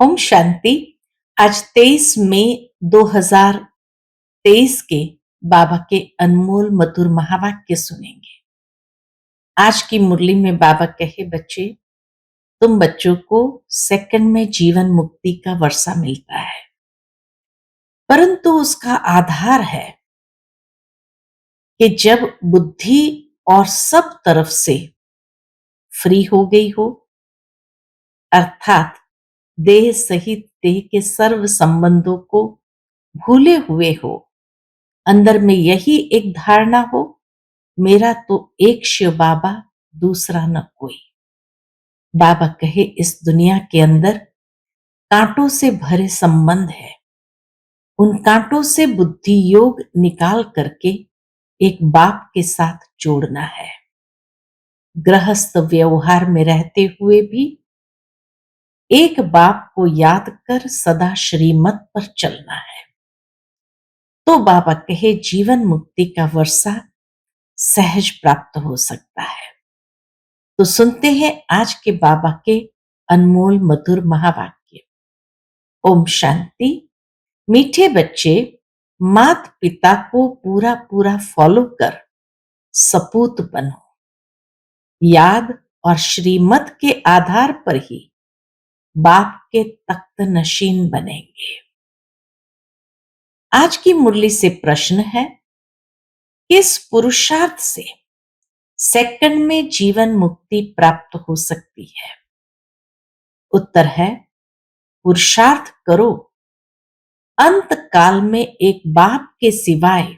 ओम शांति। आज 23 मई 2023 के बाबा के अनमोल मधुर महावाक्य सुनेंगे। आज की मुरली में बाबा कहे, बच्चे, तुम बच्चों को सेकंड में जीवन मुक्ति का वर्षा मिलता है, परंतु उसका आधार है कि जब बुद्धि और सब तरफ से फ्री हो गई हो, अर्थात देह सहित देह के सर्व संबंधों को भूले हुए हो, अंदर में यही एक धारणा हो, मेरा तो एक शिव बाबा, दूसरा न कोई। बाबा कहे, इस दुनिया के अंदर कांटों से भरे संबंध है। उन कांटों से बुद्धि योग निकाल करके एक बाप के साथ जोड़ना है। गृहस्थ व्यवहार में रहते हुए भी एक बाप को याद कर सदा श्रीमत पर चलना है। तो बाबा कहे, जीवन मुक्ति का वर्षा सहज प्राप्त हो सकता है। तो सुनते हैं आज के बाबा के अनमोल मधुर महावाक्य। ओम शांति। मीठे बच्चे, माता पिता को पूरा पूरा फॉलो कर सपूत बनो। याद और श्रीमत के आधार पर ही बाप के तख्त नशीन बनेंगे। आज की मुरली से प्रश्न है, किस पुरुषार्थ से सेकंड में जीवन मुक्ति प्राप्त हो सकती है? उत्तर है, पुरुषार्थ करो। अंत काल में एक बाप के सिवाय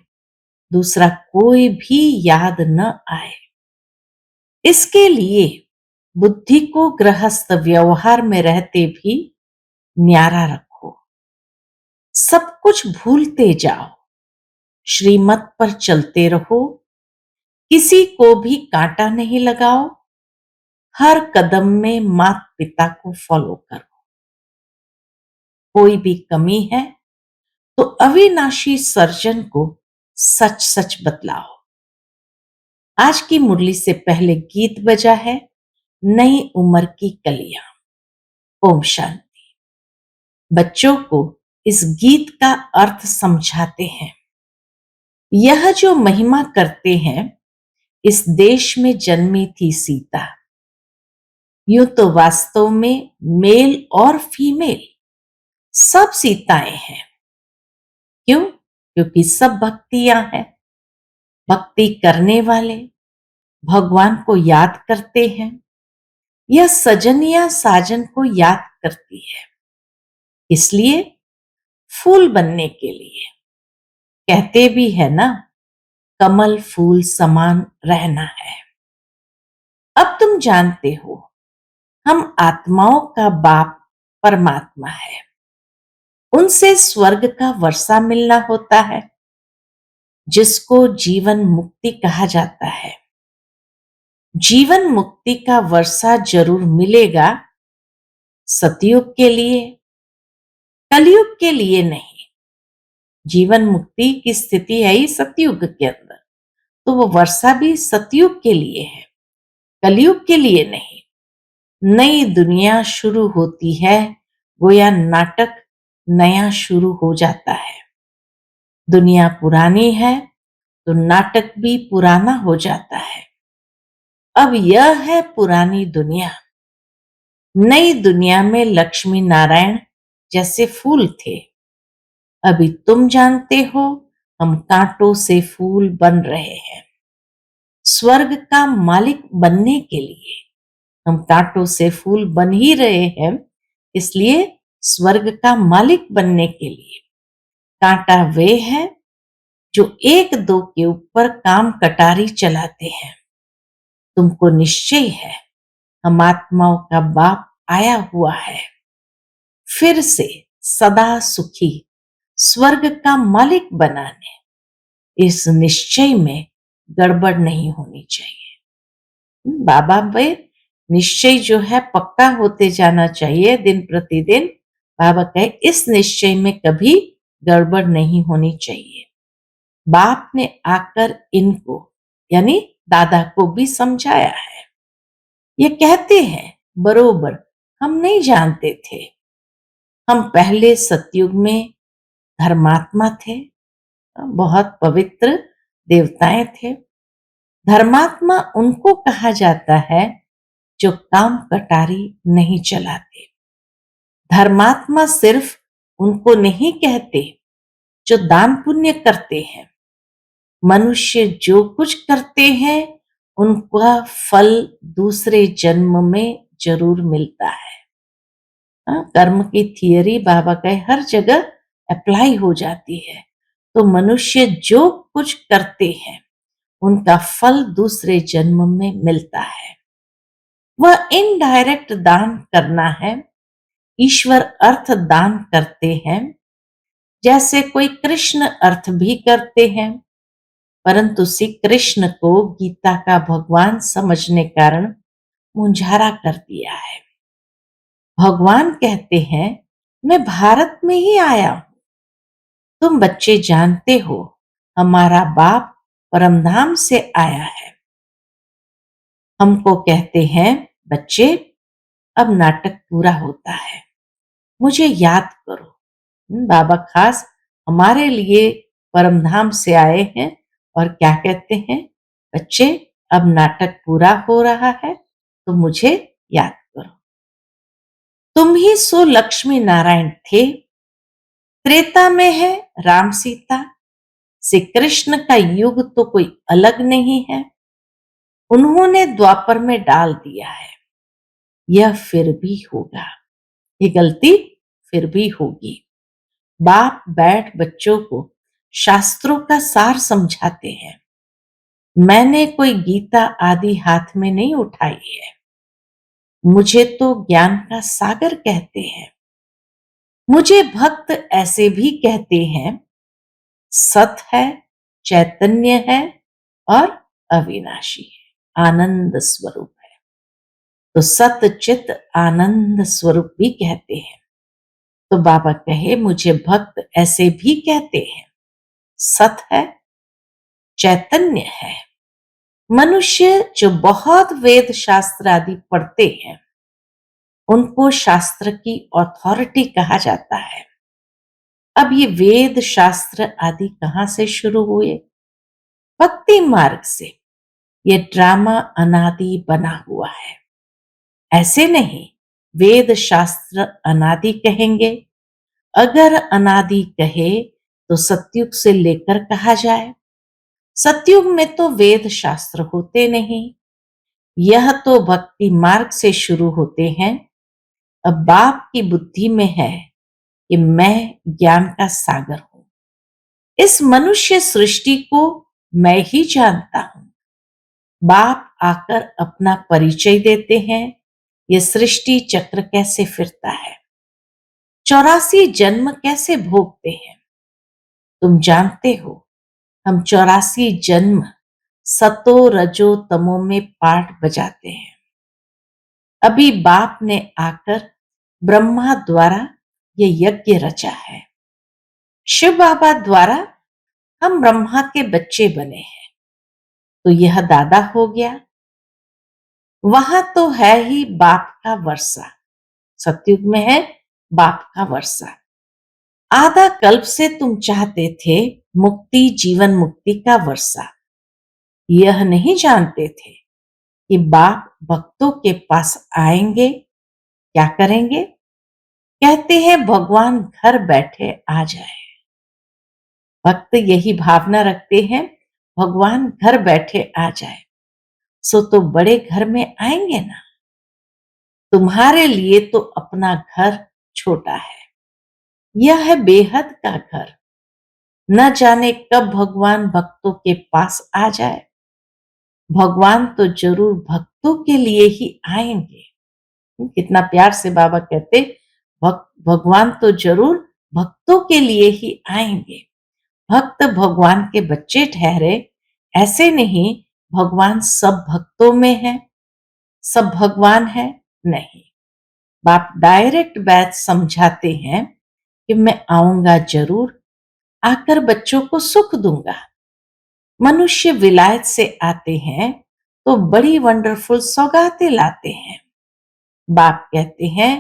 दूसरा कोई भी याद न आए। इसके लिए बुद्धि को गृहस्थ व्यवहार में रहते भी न्यारा रखो। सब कुछ भूलते जाओ, श्रीमत पर चलते रहो, किसी को भी कांटा नहीं लगाओ, हर कदम में माता पिता को फॉलो करो। कोई भी कमी है तो अविनाशी सर्जन को सच सच बतलाओ। आज की मुरली से पहले गीत बजा है, नई उम्र की कलियां। ओम शांति। बच्चों को इस गीत का अर्थ समझाते हैं। यह जो महिमा करते हैं, इस देश में जन्मी थी सीता। यूं तो वास्तव में मेल और फीमेल सब सीताएं हैं। क्यों? क्योंकि सब भक्तियां हैं। भक्ति करने वाले भगवान को याद करते हैं। यह सजन या साजन को याद करती है, इसलिए फूल बनने के लिए। कहते भी है ना, कमल फूल समान रहना है। अब तुम जानते हो, हम आत्माओं का बाप परमात्मा है। उनसे स्वर्ग का वर्षा मिलना होता है, जिसको जीवन मुक्ति कहा जाता है। जीवन मुक्ति का वर्षा जरूर मिलेगा, सतयुग के लिए, कलयुग के लिए नहीं। जीवन मुक्ति की स्थिति है ही सतयुग के अंदर, तो वो वर्षा भी सतयुग के लिए है, कलयुग के लिए नहीं। नई दुनिया शुरू होती है, गोया नाटक नया शुरू हो जाता है। दुनिया पुरानी है तो नाटक भी पुराना हो जाता है। अब यह है पुरानी दुनिया। नई दुनिया में लक्ष्मी नारायण जैसे फूल थे। अभी तुम जानते हो, हम कांटों से फूल बन रहे हैं। स्वर्ग का मालिक बनने के लिए हम कांटों से फूल बन ही रहे हैं, इसलिए स्वर्ग का मालिक बनने के लिए कांटा वे हैं जो एक दो के ऊपर काम कटारी चलाते हैं। तुमको निश्चय है, हम आत्माओं का बाप आया हुआ है। फिर से सदा सुखी स्वर्ग का मालिक बनाने, इस निश्चय में गड़बड़ नहीं होनी चाहिए। बाबा भाई, निश्चय जो है पक्का होते जाना चाहिए दिन प्रतिदिन। बाबा कहे, इस निश्चय में कभी गड़बड़ नहीं होनी चाहिए। बाप ने आकर इनको यानी दादा को भी समझाया है। ये कहते हैं बरोबर, हम नहीं जानते थे, हम पहले सतयुग में धर्मात्मा थे, बहुत पवित्र देवताएं थे। धर्मात्मा उनको कहा जाता है जो काम कटारी नहीं चलाते। धर्मात्मा सिर्फ उनको नहीं कहते जो दान पुण्य करते हैं। मनुष्य जो कुछ करते हैं उनका फल दूसरे जन्म में जरूर मिलता है। कर्म की थियरी बाबा के हर जगह अप्लाई हो जाती है। तो मनुष्य जो कुछ करते हैं उनका फल दूसरे जन्म में मिलता है। वह इनडायरेक्ट दान करना है। ईश्वर अर्थ दान करते हैं, जैसे कोई कृष्ण अर्थ भी करते हैं, परंतु श्री कृष्ण को गीता का भगवान समझने कारण मुंझारा कर दिया है। भगवान कहते हैं मैं भारत में ही आया हूं। तुम बच्चे जानते हो हमारा बाप परमधाम से आया है। हमको कहते हैं बच्चे अब नाटक पूरा होता है, मुझे याद करो। बाबा खास हमारे लिए परमधाम से आए हैं और क्या कहते हैं, बच्चे अब नाटक पूरा हो रहा है तो मुझे याद करो। तुम ही सो लक्ष्मी नारायण थे। त्रेता में है राम सीता, श्री कृष्ण का युग तो कोई अलग नहीं है। उन्होंने द्वापर में डाल दिया है। यह फिर भी होगा, ये गलती फिर भी होगी। बाप बैठ बच्चों को शास्त्रों का सार समझाते हैं। मैंने कोई गीता आदि हाथ में नहीं उठाई है। मुझे तो ज्ञान का सागर कहते हैं। मुझे भक्त ऐसे भी कहते हैं, सत है, चैतन्य है और अविनाशी है, आनंद स्वरूप है। तो सत चित आनंद स्वरूप भी कहते हैं। तो बाबा कहे मुझे भक्त ऐसे भी कहते हैं, सत है, चैतन्य है। मनुष्य जो बहुत वेद शास्त्र आदि पढ़ते हैं उनको शास्त्र की अथॉरिटी कहा जाता है। अब ये वेद शास्त्र आदि कहां से शुरू हुए? भक्ति मार्ग से। ये ड्रामा अनादि बना हुआ है। ऐसे नहीं वेद शास्त्र अनादि कहेंगे। अगर अनादि कहे तो सतयुग से लेकर कहा जाए। सतयुग में तो वेद शास्त्र होते नहीं, यह तो भक्ति मार्ग से शुरू होते हैं। अब बाप की बुद्धि में है कि मैं ज्ञान का सागर हूं। इस मनुष्य सृष्टि को मैं ही जानता हूं। बाप आकर अपना परिचय देते हैं, ये सृष्टि चक्र कैसे फिरता है, 84 जन्म कैसे भोगते हैं। तुम जानते हो हम 84 जन्म सतो रजो तमो में पाठ बजाते हैं। अभी बाप ने आकर ब्रह्मा द्वारा ये यज्ञ रचा है। शिव बाबा द्वारा हम ब्रह्मा के बच्चे बने हैं, तो यह दादा हो गया। वहां तो है ही बाप का वर्षा, सतयुग में है बाप का वर्षा। आधा कल्प से तुम चाहते थे मुक्ति, जीवन मुक्ति का वर्षा। यह नहीं जानते थे कि बाप भक्तों के पास आएंगे, क्या करेंगे? कहते हैं भगवान घर बैठे आ जाए। भक्त यही भावना रखते हैं, भगवान घर बैठे आ जाए। सो तो बड़े घर में आएंगे ना। तुम्हारे लिए तो अपना घर छोटा है, यह है बेहद का घर। न जाने कब भगवान भक्तों के पास आ जाए। भगवान तो जरूर भक्तों के लिए ही आएंगे। कितना प्यार से बाबा कहते, भगवान तो जरूर भक्तों के लिए ही आएंगे। भक्त भगवान के बच्चे ठहरे, ऐसे नहीं भगवान सब भक्तों में है, सब भगवान है, नहीं। बाप डायरेक्ट बात समझाते हैं कि मैं आऊंगा जरूर, आकर बच्चों को सुख दूंगा। मनुष्य विलायत से आते हैं तो बड़ी वंडरफुल सौगातें लाते हैं। बाप कहते हैं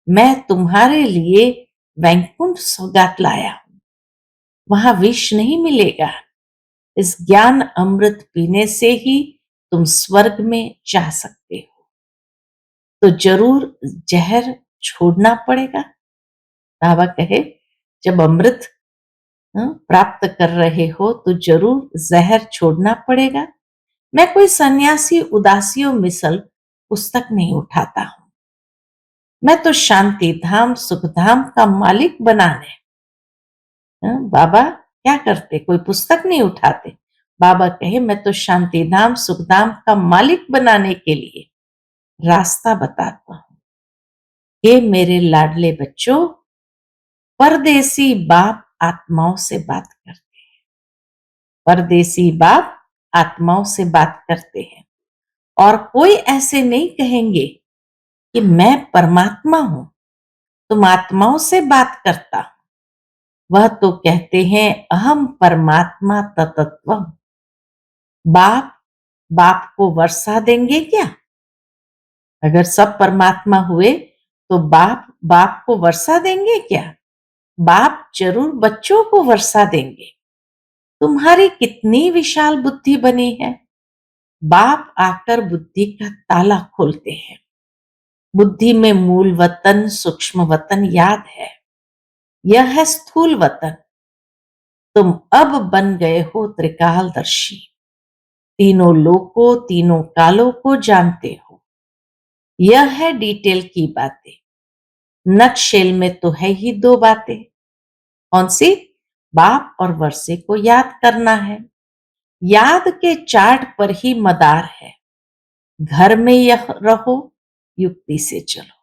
मैं तुम्हारे लिए वैकुंठ सौगात लाया हूं, वहां विष नहीं मिलेगा। इस ज्ञान अमृत पीने से ही तुम स्वर्ग में जा सकते हो। तो जरूर जहर छोड़ना पड़ेगा। बाबा कहे, जब अमृत प्राप्त कर रहे हो तो जरूर जहर छोड़ना पड़ेगा। मैं कोई सन्यासी उदासियों मिसल पुस्तक नहीं उठाता हूं। मैं तो शांति धाम सुख धाम का मालिक बनाने। बाबा क्या करते, कोई पुस्तक नहीं उठाते। बाबा कहे, मैं तो शांति धाम सुख धाम का मालिक बनाने के लिए रास्ता बताता हूं। हे मेरे लाडले बच्चों, परदेसी बाप आत्माओं से बात करते हैं। परदेसी बाप आत्माओं से बात करते हैं और कोई ऐसे नहीं कहेंगे कि मैं परमात्मा हूं, तुम आत्माओं से बात करता हूं। वह तो कहते हैं अहम परमात्मा तत्त्वम्। बाप बाप को वर्षा देंगे क्या? अगर सब परमात्मा हुए तो बाप बाप को वर्षा देंगे क्या? बाप जरूर बच्चों को वर्षा देंगे। तुम्हारी कितनी विशाल बुद्धि बनी है। बाप आकर बुद्धि का ताला खोलते हैं। बुद्धि में मूल वतन सूक्ष्म वतन याद है, यह है स्थूल वतन। तुम अब बन गए हो त्रिकालदर्शी, तीनों लोकों तीनों कालों को जानते हो। यह है डिटेल की बातें। नक्शेल में तो है ही दो बातें। कौन सी? बाप और वर्षे को याद करना है। याद के चार्ट पर ही मदार है। घर में यह रहो, युक्ति से चलो।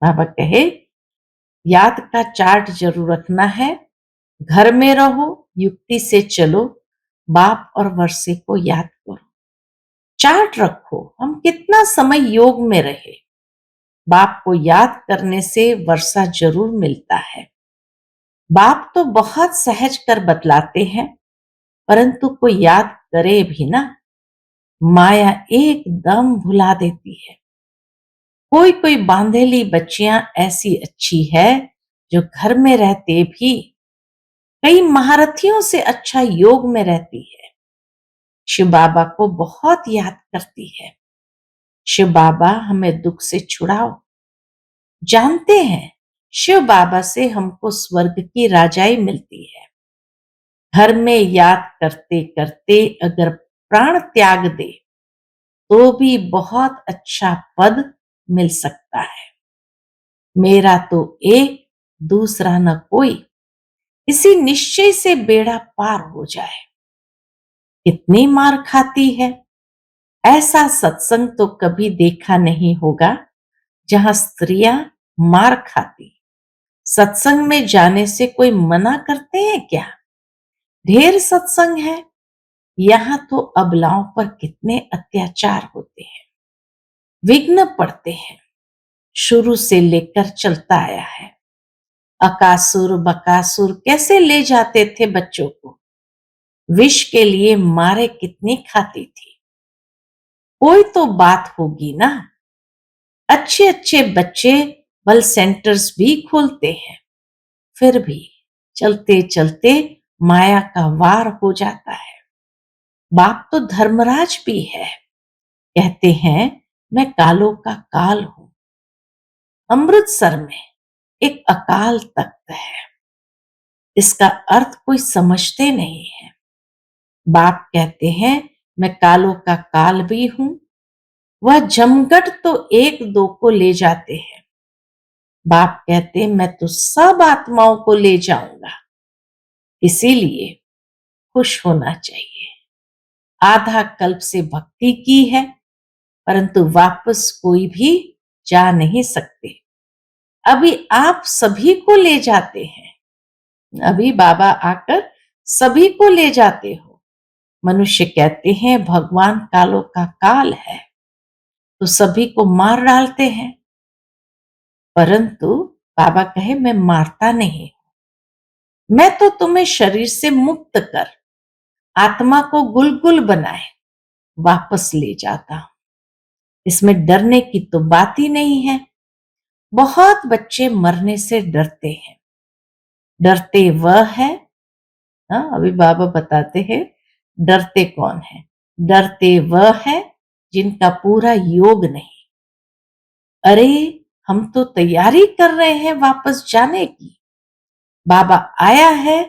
बाबा कहे, याद का चार्ट जरूर रखना है। घर में रहो, युक्ति से चलो, बाप और वर्षे को याद करो। चार्ट रखो, हम कितना समय योग में रहे। बाप को याद करने से वर्षा जरूर मिलता है। बाप तो बहुत सहज कर बतलाते हैं, परंतु कोई याद करे भी ना, माया एकदम भुला देती है। कोई कोई बांधेली बच्चियां ऐसी अच्छी है जो घर में रहते भी कई महारथियों से अच्छा योग में रहती है। शिव बाबा को बहुत याद करती है। शिव बाबा हमें दुख से छुड़ाओ। जानते हैं शिव बाबा से हमको स्वर्ग की राजाई मिलती है। घर में याद करते करते अगर प्राण त्याग दे तो भी बहुत अच्छा पद मिल सकता है। मेरा तो एक दूसरा न कोई, इसी निश्चय से बेड़ा पार हो जाए। कितनी मार खाती है। ऐसा सत्संग तो कभी देखा नहीं होगा जहां स्त्रियां मार खाती। सत्संग में जाने से कोई मना करते हैं क्या? ढेर सत्संग है। यहां तो अबलाओं पर कितने अत्याचार होते हैं, विघ्न पड़ते हैं। शुरू से लेकर चलता आया है। अकासुर बकासुर कैसे ले जाते थे बच्चों को, विष के लिए मारे कितनी खाती थी। कोई तो बात होगी ना। अच्छे अच्छे बच्चे बल सेंटर्स भी खोलते हैं, फिर भी चलते चलते माया का वार हो जाता है। बाप तो धर्मराज भी है। कहते हैं मैं कालों का काल हूं। अमृतसर में एक अकाल तख्त है। इसका अर्थ कोई समझते नहीं है। बाप कहते हैं मैं कालों का काल भी हूं। वह जमघट तो एक दो को ले जाते हैं। बाप कहते मैं तो सब आत्माओं को ले जाऊंगा। इसीलिए खुश होना चाहिए। आधा कल्प से भक्ति की है, परंतु वापस कोई भी जा नहीं सकते। अभी आप सभी को ले जाते हैं। अभी बाबा आकर सभी को ले जाते हो। मनुष्य कहते हैं भगवान कालों का काल है तो सभी को मार डालते हैं, परंतु बाबा कहे मैं मारता नहीं। मैं तो तुम्हें शरीर से मुक्त कर आत्मा को गुलगुल बनाए वापस ले जाता हूं। इसमें डरने की तो बात ही नहीं है। बहुत बच्चे मरने से डरते हैं। डरते वह है, हाँ अभी बाबा बताते हैं डरते कौन है। डरते वह है जिनका पूरा योग नहीं। अरे हम तो तैयारी कर रहे हैं वापस जाने की। बाबा आया है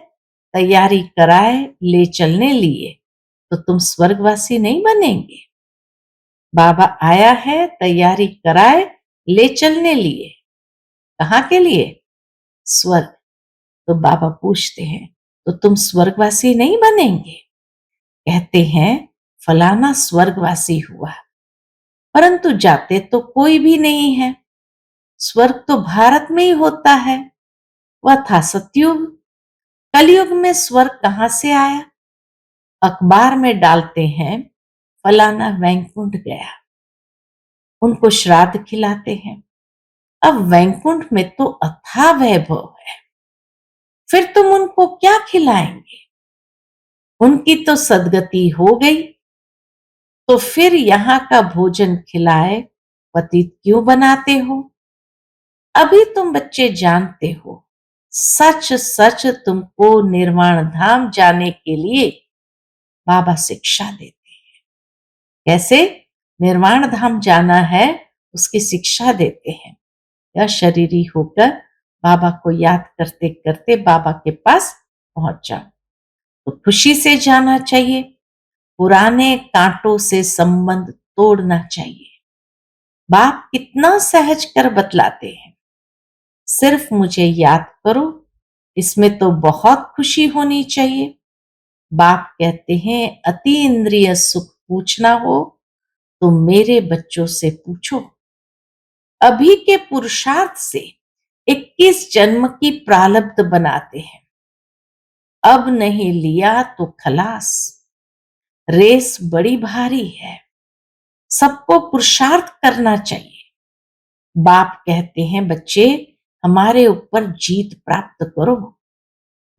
तैयारी कराए ले चलने लिए, तो तुम स्वर्गवासी नहीं बनेंगे। बाबा आया है तैयारी कराए ले चलने लिए, कहाँ के लिए? स्वर्ग। तो बाबा पूछते हैं तो तुम स्वर्गवासी नहीं बनेंगे? कहते हैं फलाना स्वर्गवासी हुआ, परंतु जाते तो कोई भी नहीं है। स्वर्ग तो भारत में ही होता है, वह था सतयुग। कलयुग में स्वर्ग कहां से आया? अखबार में डालते हैं फलाना वैकुंठ गया, उनको श्राद्ध खिलाते हैं। अब वैकुंठ में तो अथाह वैभव है, फिर तुम उनको क्या खिलाएंगे? उनकी तो सदगति हो गई, तो फिर यहां का भोजन खिलाए पतित क्यों बनाते हो? अभी तुम बच्चे जानते हो, सच सच तुमको निर्वाण धाम जाने के लिए बाबा शिक्षा देते। कैसे निर्वाण धाम जाना है उसकी शिक्षा देते हैं। यह शरीरी होकर बाबा को याद करते करते बाबा के पास पहुंच जाओ, तो खुशी से जाना चाहिए। पुराने कांटों से संबंध तोड़ना चाहिए। बाप कितना सहज कर बतलाते हैं, सिर्फ मुझे याद करो, इसमें तो बहुत खुशी होनी चाहिए। बाप कहते हैं अति इंद्रिय सुख पूछना हो तो मेरे बच्चों से पूछो। अभी के पुरुषार्थ से 21 जन्म की प्रारब्ध बनाते हैं, अब नहीं लिया तो खलास। रेस बड़ी भारी है, सबको पुरुषार्थ करना चाहिए। बाप कहते हैं बच्चे हमारे ऊपर जीत प्राप्त करो।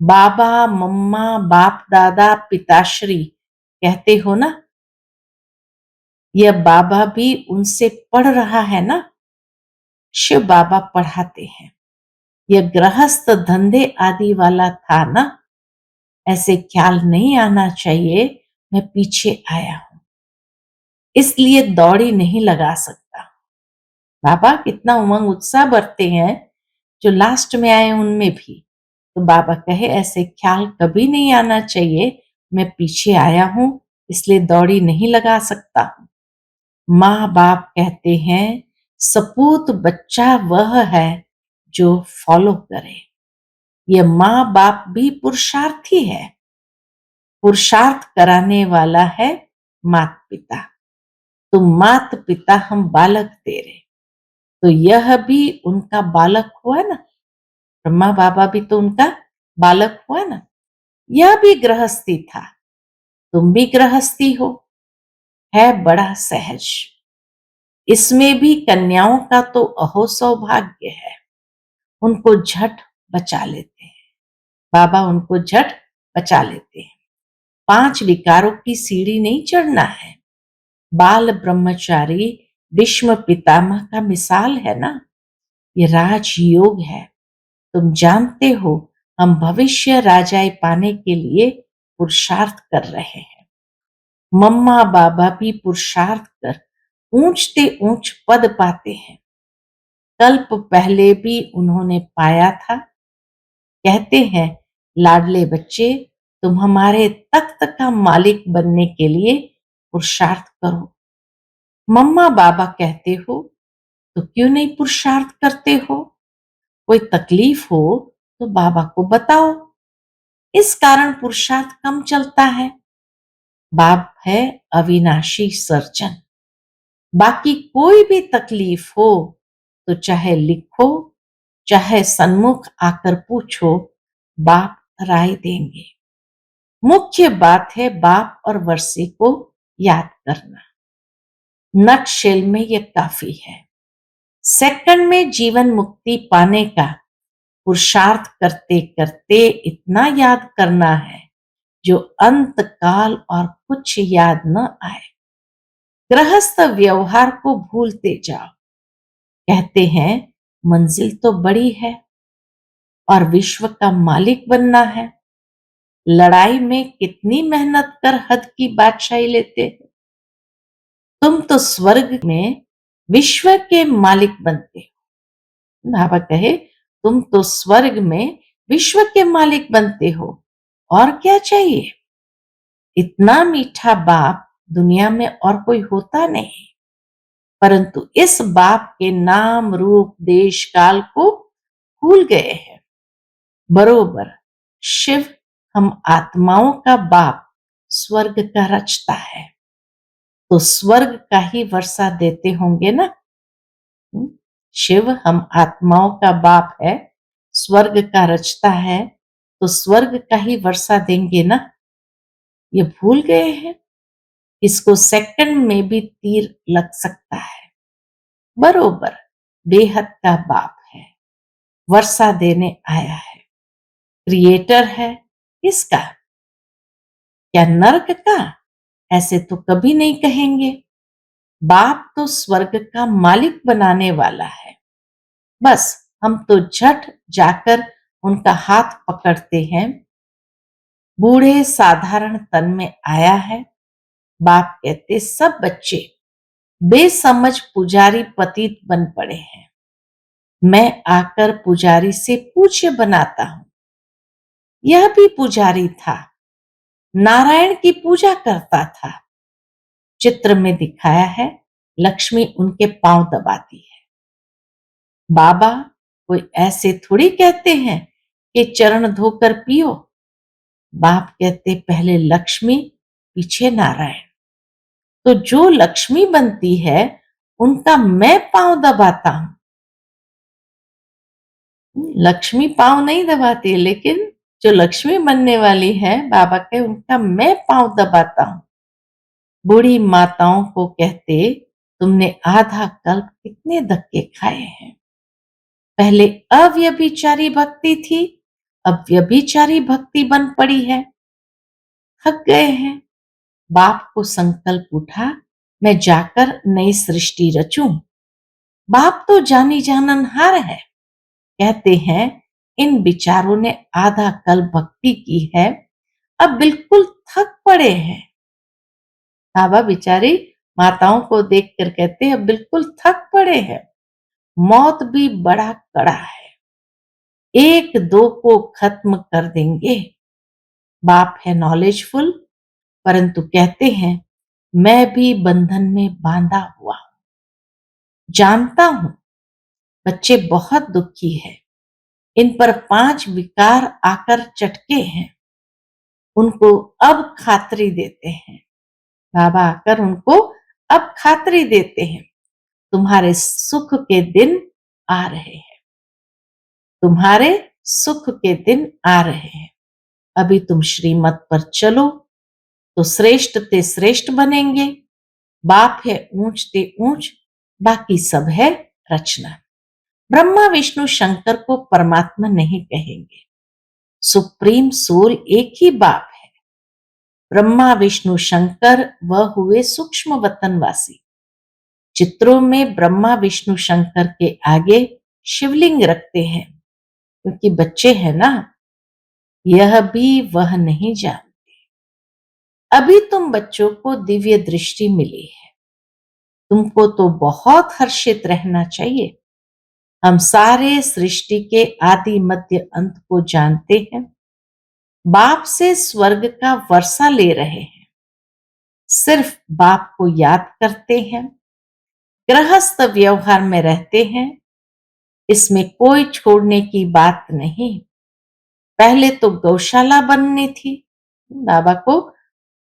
बाबा मम्मा बाप दादा पिताश्री कहते हो ना, यह बाबा भी उनसे पढ़ रहा है ना। शिव बाबा पढ़ाते हैं, यह गृहस्थ धंधे आदि वाला था ना, ऐसे ख्याल नहीं आना चाहिए मैं पीछे आया हूं इसलिए दौड़ी नहीं लगा सकता। बाबा कितना उमंग उत्साह बरते हैं, जो लास्ट में आए उनमें भी। तो बाबा कहे ऐसे ख्याल कभी नहीं आना चाहिए मैं पीछे आया हूं इसलिए दौड़ी नहीं लगा सकता हूं। माँ बाप कहते हैं सपूत बच्चा वह है जो फॉलो करे। यह माँ बाप भी पुरुषार्थी है, पुरुषार्थ कराने वाला है मात पिता। तुम मात पिता हम बालक तेरे, तो यह भी उनका बालक हुआ ना। ब्रह्मा बाबा भी तो उनका बालक हुआ ना। यह भी गृहस्थी था, तुम भी गृहस्थी हो, है बड़ा सहज। इसमें भी कन्याओं का तो अहो सौभाग्य है, उनको झट बचा लेते हैं। बाबा उनको झट बचा लेते हैं। 5 विकारों की सीढ़ी नहीं चढ़ना है। बाल ब्रह्मचारी भीष्म पितामह का मिसाल है ना। ये राजयोग है। तुम जानते हो हम भविष्य राजाए पाने के लिए पुरुषार्थ कर रहे हैं। मम्मा बाबा भी पुरुषार्थ कर ऊंचते ऊंच पद पाते हैं। कल्प पहले भी उन्होंने पाया था। कहते हैं लाडले बच्चे तुम हमारे तख्त का मालिक बनने के लिए पुरुषार्थ करो। मम्मा बाबा कहते हो तो क्यों नहीं पुरुषार्थ करते हो? कोई तकलीफ हो तो बाबा को बताओ, इस कारण पुरुषार्थ कम चलता है। बाप है अविनाशी सर्जन। बाकी कोई भी तकलीफ हो तो चाहे लिखो चाहे सन्मुख आकर पूछो, बाप राय देंगे। मुख्य बात है बाप और वर्षी को याद करना। नटशेल में यह काफी है। सेकंड में जीवन मुक्ति पाने का पुरुषार्थ करते करते इतना याद करना है जो अंत काल और कुछ याद न आए। गृहस्थ व्यवहार को भूलते जाओ। कहते हैं मंजिल तो बड़ी है, और विश्व का मालिक बनना है। लड़ाई में कितनी मेहनत कर हद की बादशाही लेते हैं। तुम तो स्वर्ग में विश्व के मालिक बनते हो। बाबा कहे, तुम तो स्वर्ग में विश्व के मालिक बनते हो, और क्या चाहिए। इतना मीठा बाप दुनिया में और कोई होता नहीं, परंतु इस बाप के नाम रूप देश काल को भूल गए हैं। बरोबर शिव हम आत्माओं का बाप स्वर्ग का रचता है, तो स्वर्ग का ही वर्षा देते होंगे ना। हम्म, शिव हम आत्माओं का बाप है, स्वर्ग का रचता है, तो स्वर्ग का ही वर्षा देंगे ना। ये भूल गए हैं। इसको सेकंड में भी तीर लग सकता है। बरोबर बेहद का बाप है, वर्षा देने आया है। क्रिएटर है किसका, क्या नर्क का। ऐसे तो कभी नहीं कहेंगे। बाप तो स्वर्ग का मालिक बनाने वाला है। बस हम तो झट जाकर उनका हाथ पकड़ते हैं। बूढ़े साधारण तन में आया है। बाप कहते सब बच्चे बेसमझ पुजारी पतित बन पड़े हैं। मैं आकर पुजारी से पूज्य बनाता हूं। यह भी पुजारी था, नारायण की पूजा करता था। चित्र में दिखाया है, लक्ष्मी उनके पांव दबाती है। बाबा कोई ऐसे थोड़ी कहते हैं कि चरण धोकर पियो। बाप कहते पहले लक्ष्मी पीछे नारायण। तो जो लक्ष्मी बनती है उनका मैं पांव दबाता हूं। लक्ष्मी पांव नहीं दबाती, लेकिन जो लक्ष्मी बनने वाली है बाबा के, उनका मैं पांव दबाता हूं। बूढ़ी माताओं को कहते, तुमने आधा कल्प कितने धक्के खाए हैं। पहले अव्यभिचारी भक्ति थी, अब व्यभिचारी भक्ति बन पड़ी है। थक गए हैं। बाप को संकल्प उठा, मैं जाकर नई सृष्टि रचूं। बाप तो जानी जाननहार है। कहते हैं इन विचारों ने आधा कल भक्ति की है, अब बिल्कुल थक पड़े हैं। बाबा बिचारी माताओं को देखकर कहते हैं अब बिल्कुल थक पड़े हैं। मौत भी बड़ा कड़ा है, एक दो को खत्म कर देंगे। बाप है नॉलेजफुल, परंतु कहते हैं मैं भी बंधन में बांधा हुआ हूं। जानता हूं बच्चे बहुत दुखी है, इन पर 5 विकार आकर चटके हैं। उनको अब खातरी देते हैं। बाबा आकर उनको अब खातरी देते हैं। तुम्हारे सुख के दिन आ रहे हैं, तुम्हारे सुख के दिन आ रहे हैं। अभी तुम श्रीमत पर चलो तो श्रेष्ठ ते श्रेष्ठ बनेंगे। बाप है ऊंच ते ऊंच, बाकी सब है रचना। ब्रह्मा विष्णु शंकर को परमात्मा नहीं कहेंगे, सुप्रीम सोल एक ही बाप है। ब्रह्मा विष्णु शंकर वह हुए सूक्ष्म वतनवासी। चित्रों में ब्रह्मा विष्णु शंकर के आगे शिवलिंग रखते हैं, क्योंकि बच्चे हैं ना, यह भी वह नहीं जानते। अभी तुम बच्चों को दिव्य दृष्टि मिली है, तुमको तो बहुत हर्षित रहना चाहिए। हम सारे सृष्टि के आदि मध्य अंत को जानते हैं। बाप से स्वर्ग का वर्षा ले रहे हैं, सिर्फ बाप को याद करते हैं। गृहस्थ व्यवहार में रहते हैं, इसमें कोई छोड़ने की बात नहीं। पहले तो गौशाला बननी थी, बाबा को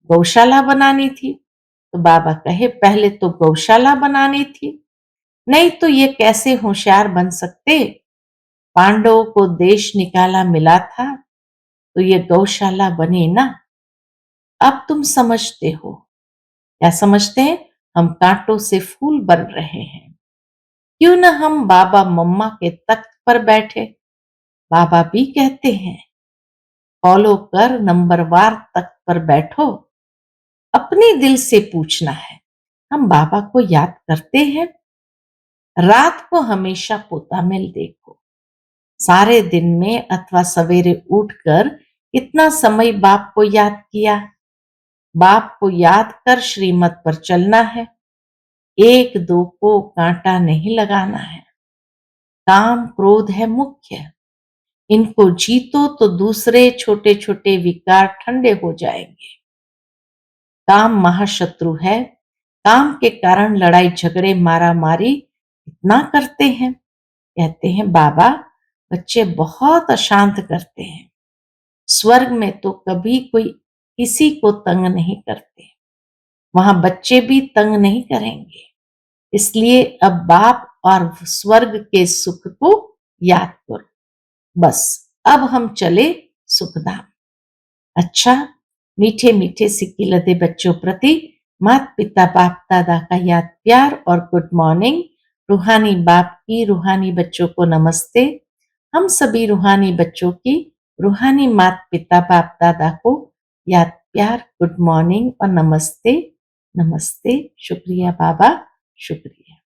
गौशाला बनानी थी। तो बाबा कहे पहले तो गौशाला बनानी थी, नहीं तो ये कैसे होशियार बन सकते। पांडवों को देश निकाला मिला था, तो ये गौशाला बने ना। अब तुम समझते हो। क्या समझते हैं, हम कांटों से फूल बन रहे हैं। क्यों न हम बाबा मम्मा के तख्त पर बैठे। बाबा भी कहते हैं फॉलो कर, नंबरवार तख्त पर बैठो। अपने दिल से पूछना है, हम बाबा को याद करते हैं। रात को हमेशा पोता मिल देखो, सारे दिन में अथवा सवेरे उठकर कितना समय बाप को याद किया? बाप को याद कर श्रीमत पर चलना है। एक दो को कांटा नहीं लगाना है। काम क्रोध है मुख्य, इनको जीतो तो दूसरे छोटे छोटे विकार ठंडे हो जाएंगे। काम महाशत्रु है। काम के कारण लड़ाई झगड़े मारा मारी इतना करते हैं। कहते हैं बाबा बच्चे बहुत अशांत करते हैं। स्वर्ग में तो कभी कोई किसी को तंग नहीं करते, वहां बच्चे भी तंग नहीं करेंगे। इसलिए अब बाप और स्वर्ग के सुख को याद करो। बस अब हम चले सुखधाम। अच्छा, मीठे मीठे सिक्की लदे बच्चों प्रति माता पिता बाप दादा का याद प्यार और गुड मॉर्निंग। रूहानी बाप की रूहानी बच्चों को नमस्ते। हम सभी रूहानी बच्चों की रूहानी माता पिता बाप दादा को याद प्यार गुड मॉर्निंग और नमस्ते। नमस्ते। शुक्रिया बाबा, शुक्रिया।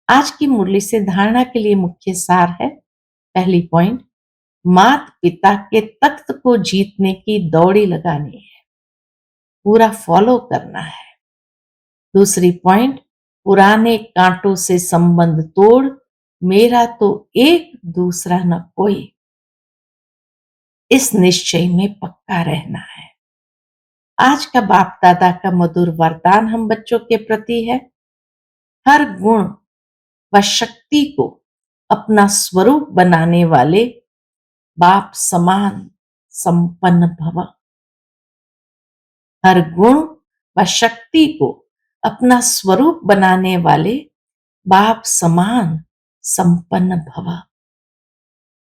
आज की मुरली से धारणा के लिए मुख्य सार है। पहली पॉइंट, माता पिता के तख्त को जीतने की दौड़ी लगानी है, पूरा फॉलो करना है। दूसरी पॉइंट, पुराने कांटों से संबंध तोड़, मेरा तो एक दूसरा न कोई, इस निश्चय में पक्का रहना है। आज का बाप दादा का मधुर वरदान हम बच्चों के प्रति है, हर गुण व शक्ति को अपना स्वरूप बनाने वाले बाप समान संपन्न भव। हर गुण व शक्ति को अपना स्वरूप बनाने वाले बाप समान संपन्न भव।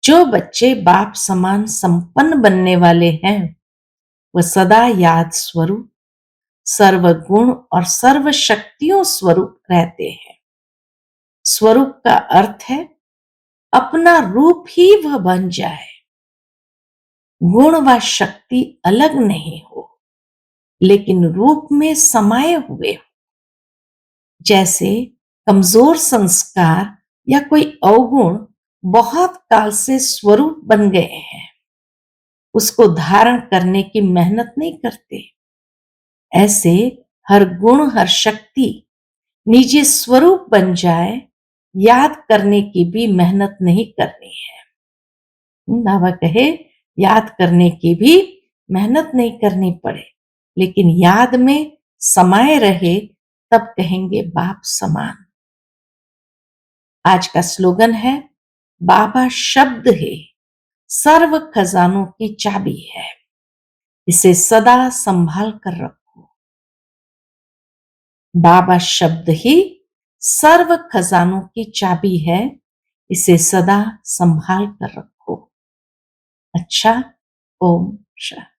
जो बच्चे बाप समान संपन्न बनने वाले हैं वह सदा याद स्वरूप, सर्वगुण और सर्व शक्तियों स्वरूप रहते हैं। स्वरूप का अर्थ है अपना रूप ही वह बन जाए, गुण व शक्ति अलग नहीं हो लेकिन रूप में समाये हुए हो। जैसे कमजोर संस्कार या कोई अवगुण बहुत काल से स्वरूप बन गए हैं, उसको धारण करने की मेहनत नहीं करते। ऐसे हर गुण हर शक्ति निजी स्वरूप बन जाए, याद करने की भी मेहनत नहीं करनी है। बाबा कहे याद करने की भी मेहनत नहीं करनी पड़े, लेकिन याद में समाये रहे तब कहेंगे बाप समान। आज का स्लोगन है, बाबा शब्द है सर्व खजानों की चाबी है, इसे सदा संभाल कर रखो। बाबा शब्द ही सर्व खजानों की चाबी है, इसे सदा संभाल कर रखो। अच्छा, ओम शांति।